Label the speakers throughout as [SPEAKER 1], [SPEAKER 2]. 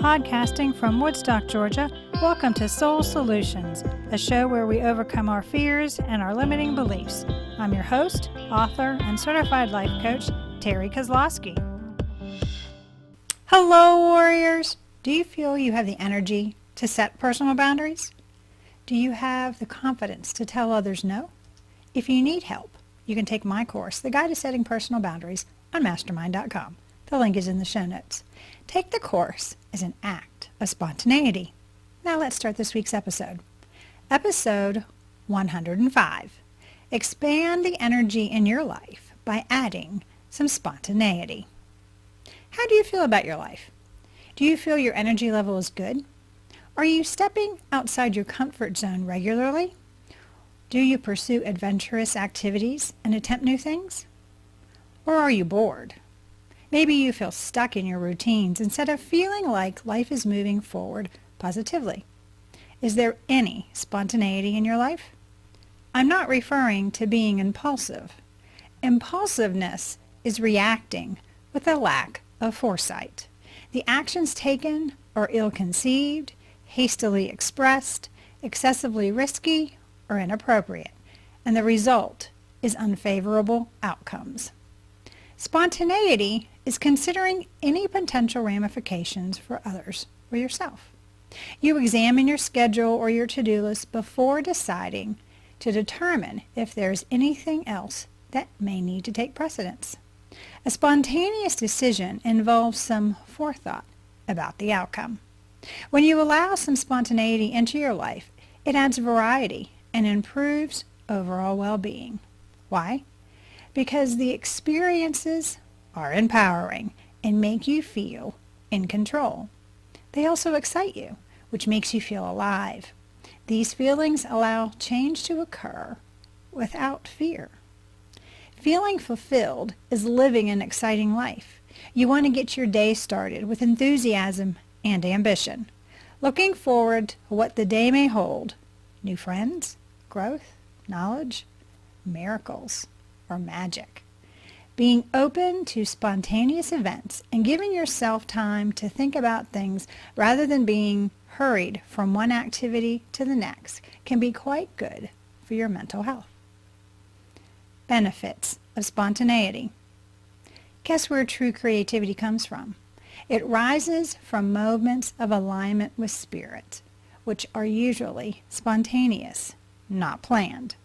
[SPEAKER 1] Podcasting from Woodstock, Georgia, welcome to Soul Solutions, a show where we overcome our fears and our limiting beliefs. I'm your host, author, and certified life coach, Terry Kozlowski. Hello, warriors! Do you feel you have the energy to set personal boundaries? Do you have the confidence to tell others no? If you need help, you can take my course, The Guide to Setting Personal Boundaries, on mastermind.com. The link is in the show notes. Take the course as an act of spontaneity. Now let's start this week's episode. Episode 105. Expand the energy in your life by adding some spontaneity. How do you feel about your life? Do you feel your energy level is good? Are you stepping outside your comfort zone regularly? Do you pursue adventurous activities and attempt new things? Or are you bored? Maybe you feel stuck in your routines instead of feeling like life is moving forward positively. Is there any spontaneity in your life? I'm not referring to being impulsive. Impulsiveness is reacting with a lack of foresight. The actions taken are ill-conceived, hastily expressed, excessively risky, or inappropriate, and the result is unfavorable outcomes. Spontaneity is considering any potential ramifications for others or yourself. You examine your schedule or your to-do list before deciding to determine if there's anything else that may need to take precedence. A spontaneous decision involves some forethought about the outcome. When you allow some spontaneity into your life, it adds variety and improves overall well-being. Why? Because the experiences are empowering and make you feel in control. They also excite you, which makes you feel alive. These feelings allow change to occur without fear. Feeling fulfilled is living an exciting life. You want to get your day started with enthusiasm and ambition, looking forward to what the day may hold: new friends, growth, knowledge, miracles, or magic. Being open to spontaneous events and giving yourself time to think about things rather than being hurried from one activity to the next can be quite good for your mental health. Benefits of spontaneity. Guess where true creativity comes from? It rises from moments of alignment with spirit, which are usually spontaneous, not planned.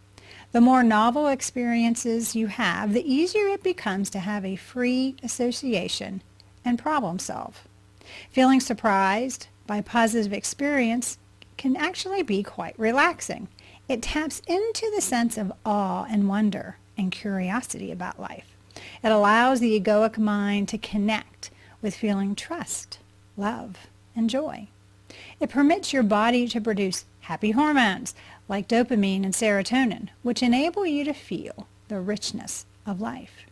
[SPEAKER 1] The more novel experiences you have, the easier it becomes to have a free association and problem solve. Feeling surprised by positive experience can actually be quite relaxing. It taps into the sense of awe and wonder and curiosity about life. It allows the egoic mind to connect with feeling trust, love, and joy. It permits your body to produce happy hormones like dopamine and serotonin, which enable you to feel the richness of life.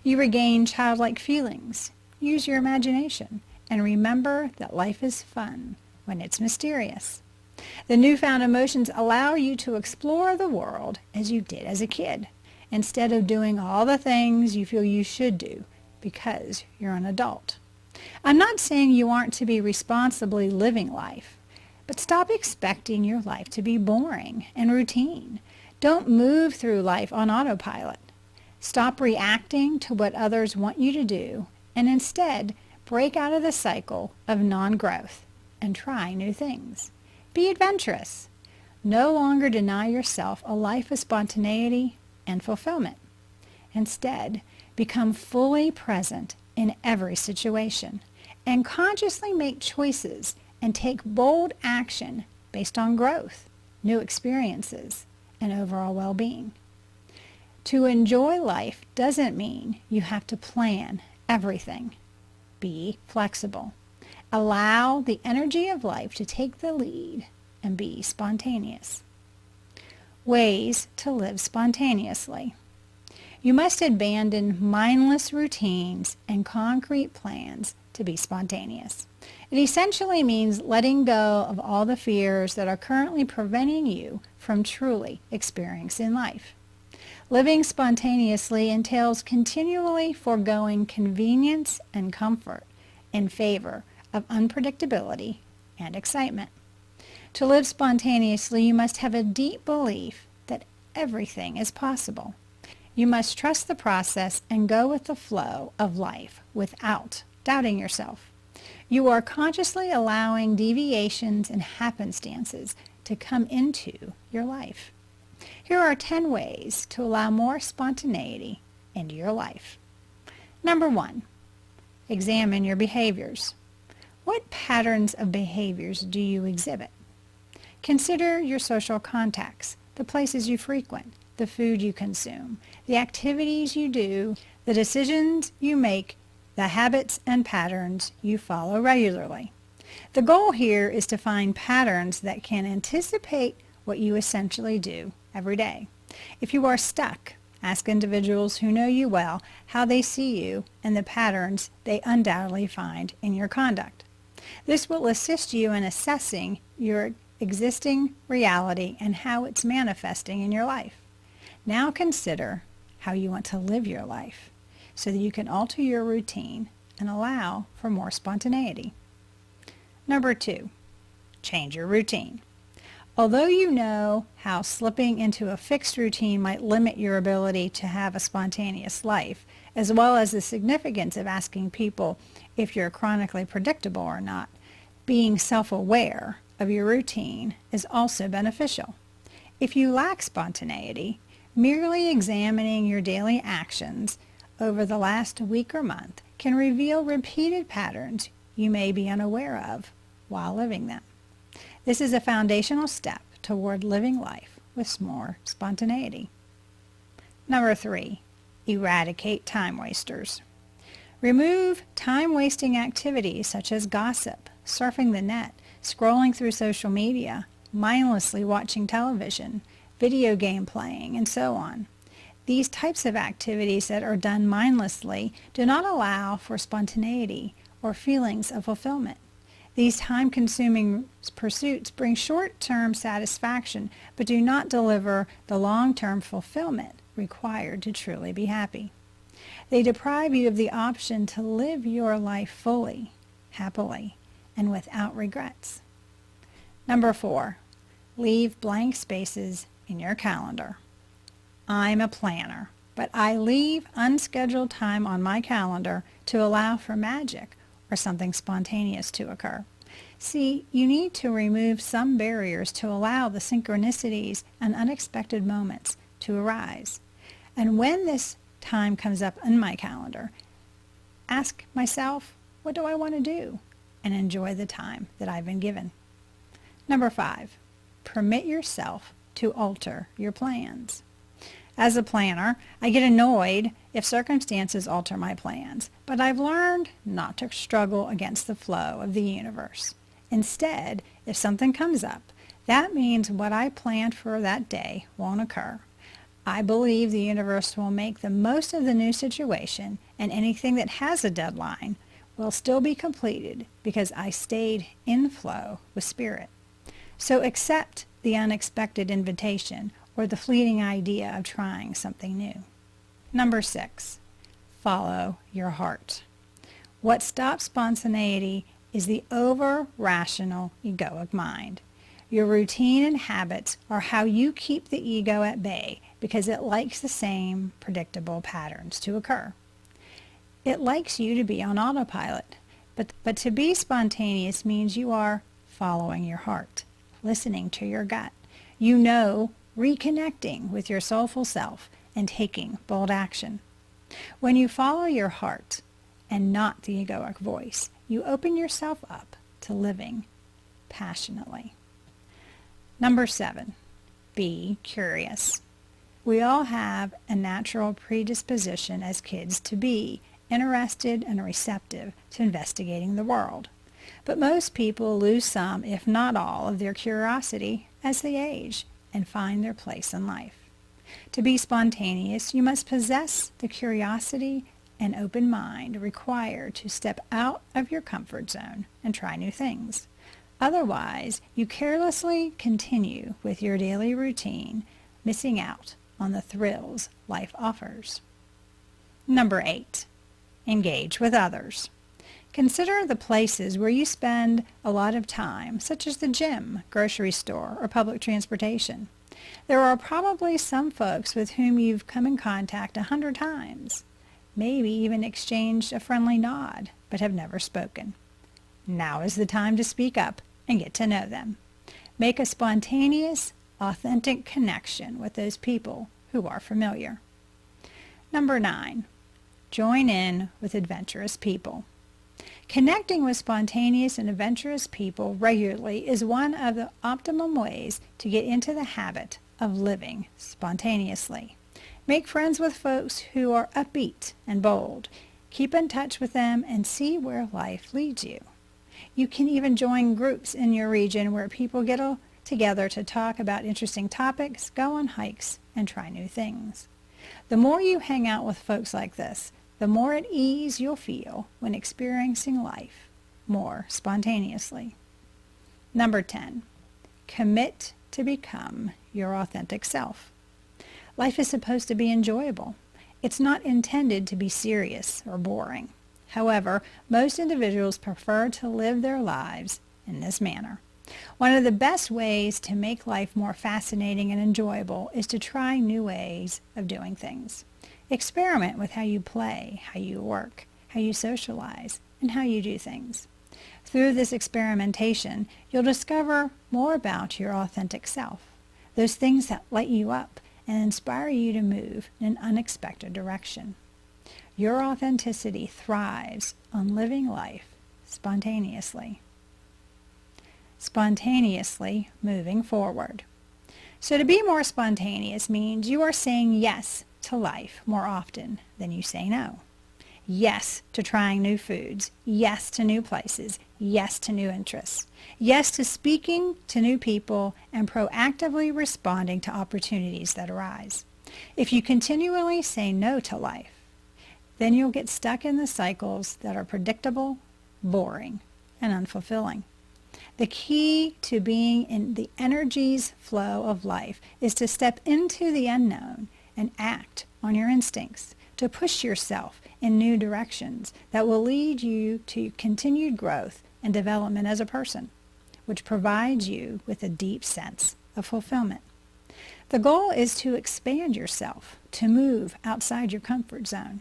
[SPEAKER 1] You regain childlike feelings, use your imagination, and remember that life is fun when it's mysterious. The newfound emotions allow you to explore the world as you did as a kid, instead of doing all the things you feel you should do because you're an adult. I'm not saying you aren't to be responsibly living life, but stop expecting your life to be boring and routine. Don't move through life on autopilot. Stop reacting to what others want you to do and instead break out of the cycle of non-growth and try new things. Be adventurous. No longer deny yourself a life of spontaneity and fulfillment. Instead, become fully present in every situation and consciously make choices and take bold action based on growth, new experiences, and overall well-being. To enjoy life doesn't mean you have to plan everything. Be flexible. Allow the energy of life to take the lead and be spontaneous. Ways to live spontaneously. You must abandon mindless routines and concrete plans to be spontaneous. It essentially means letting go of all the fears that are currently preventing you from truly experiencing life. Living spontaneously entails continually foregoing convenience and comfort in favor of unpredictability and excitement. To live spontaneously, you must have a deep belief that everything is possible. You must trust the process and go with the flow of life without doubting yourself. You are consciously allowing deviations and happenstances to come into your life. Here are 10 ways to allow more spontaneity into your life. Number 1, examine your behaviors. What patterns of behaviors do you exhibit? Consider your social contacts, the places you frequent, the food you consume, the activities you do, the decisions you make, the habits and patterns you follow regularly. The goal here is to find patterns that can anticipate what you essentially do every day. If you are stuck, ask individuals who know you well how they see you and the patterns they undoubtedly find in your conduct. This will assist you in assessing your existing reality and how it's manifesting in your life. Now consider how you want to live your life so that you can alter your routine and allow for more spontaneity. Number 2, change your routine. Although you know how slipping into a fixed routine might limit your ability to have a spontaneous life, as well as the significance of asking people if you're chronically predictable or not, being self-aware of your routine is also beneficial. If you lack spontaneity, merely examining your daily actions over the last week or month can reveal repeated patterns you may be unaware of while living them. This is a foundational step toward living life with more spontaneity. Number 3, eradicate time wasters. Remove time-wasting activities such as gossip, surfing the net, scrolling through social media, mindlessly watching television, video game playing, and so on. These types of activities that are done mindlessly do not allow for spontaneity or feelings of fulfillment. These time-consuming pursuits bring short-term satisfaction but do not deliver the long-term fulfillment required to truly be happy. They deprive you of the option to live your life fully, happily, and without regrets. Number 4, leave blank spaces in your calendar. I'm a planner, but I leave unscheduled time on my calendar to allow for magic or something spontaneous to occur. See, you need to remove some barriers to allow the synchronicities and unexpected moments to arise. And when this time comes up in my calendar, ask myself, what do I want to do? And enjoy the time that I've been given. Number 5, permit yourself to alter your plans. As a planner, I get annoyed if circumstances alter my plans, but I've learned not to struggle against the flow of the universe. Instead, if something comes up, that means what I planned for that day won't occur. I believe the universe will make the most of the new situation, and anything that has a deadline will still be completed because I stayed in flow with spirit. So accept the unexpected invitation or the fleeting idea of trying something new. Number 6, follow your heart. What stops spontaneity is the over-rational egoic mind. Your routine and habits are how you keep the ego at bay because it likes the same predictable patterns to occur. It likes you to be on autopilot, but to be spontaneous means you are following your heart, listening to your gut. You know, reconnecting with your soulful self and taking bold action. When you follow your heart and not the egoic voice, you open yourself up to living passionately. Number 7, be curious. We all have a natural predisposition as kids to be interested and receptive to investigating the world. But most people lose some, if not all, of their curiosity as they age and find their place in life. To be spontaneous, you must possess the curiosity and open mind required to step out of your comfort zone and try new things. Otherwise, you carelessly continue with your daily routine, missing out on the thrills life offers. Number 8, engage with others. Consider the places where you spend a lot of time, such as the gym, grocery store, or public transportation. There are probably some folks with whom you've come in contact 100 times, maybe even exchanged a friendly nod, but have never spoken. Now is the time to speak up and get to know them. Make a spontaneous, authentic connection with those people who are familiar. Number 9, join in with adventurous people. Connecting with spontaneous and adventurous people regularly is one of the optimum ways to get into the habit of living spontaneously. Make friends with folks who are upbeat and bold. Keep in touch with them and see where life leads you. You can even join groups in your region where people get together to talk about interesting topics, go on hikes, and try new things. The more you hang out with folks like this, the more at ease you'll feel when experiencing life more spontaneously. Number 10, commit to become your authentic self. Life is supposed to be enjoyable. It's not intended to be serious or boring. However, most individuals prefer to live their lives in this manner. One of the best ways to make life more fascinating and enjoyable is to try new ways of doing things. Experiment with how you play, how you work, how you socialize, and how you do things. Through this experimentation, you'll discover more about your authentic self, those things that light you up and inspire you to move in an unexpected direction. Your authenticity thrives on living life spontaneously. Spontaneously moving forward. So to be more spontaneous means you are saying yes to life more often than you say no. Yes to trying new foods. Yes to new places. Yes to new interests. Yes to speaking to new people and proactively responding to opportunities that arise. If you continually say no to life, then you'll get stuck in the cycles that are predictable, boring, and unfulfilling. The key to being in the energies flow of life is to step into the unknown and act on your instincts, to push yourself in new directions that will lead you to continued growth and development as a person, which provides you with a deep sense of fulfillment. The goal is to expand yourself, to move outside your comfort zone.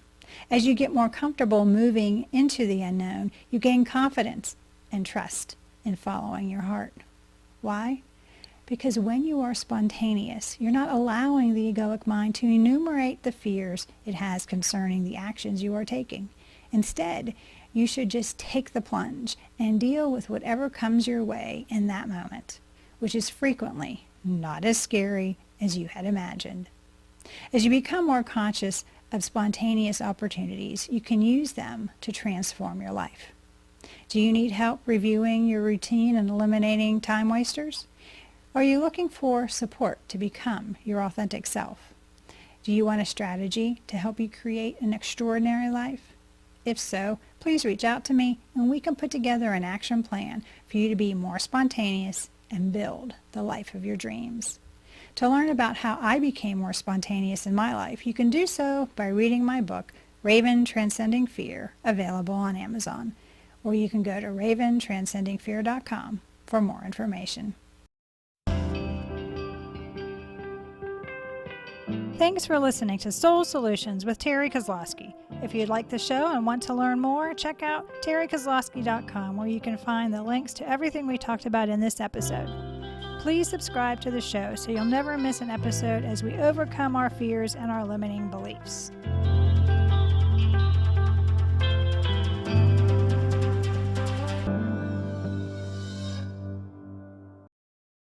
[SPEAKER 1] As you get more comfortable moving into the unknown, you gain confidence and trust in following your heart. Why? Because when you are spontaneous, you're not allowing the egoic mind to enumerate the fears it has concerning the actions you are taking. Instead, you should just take the plunge and deal with whatever comes your way in that moment, which is frequently not as scary as you had imagined. As you become more conscious of spontaneous opportunities, you can use them to transform your life. Do you need help reviewing your routine and eliminating time wasters? Are you looking for support to become your authentic self? Do you want a strategy to help you create an extraordinary life? If so, please reach out to me and we can put together an action plan for you to be more spontaneous and build the life of your dreams. To learn about how I became more spontaneous in my life, you can do so by reading my book, Raven Transcending Fear, available on Amazon, or you can go to raventranscendingfear.com for more information. Thanks for listening to Soul Solutions with Terry Kozlowski. If you'd like the show and want to learn more, check out terrykozlowski.com, where you can find the links to everything we talked about in this episode. Please subscribe to the show so you'll never miss an episode as we overcome our fears and our limiting beliefs.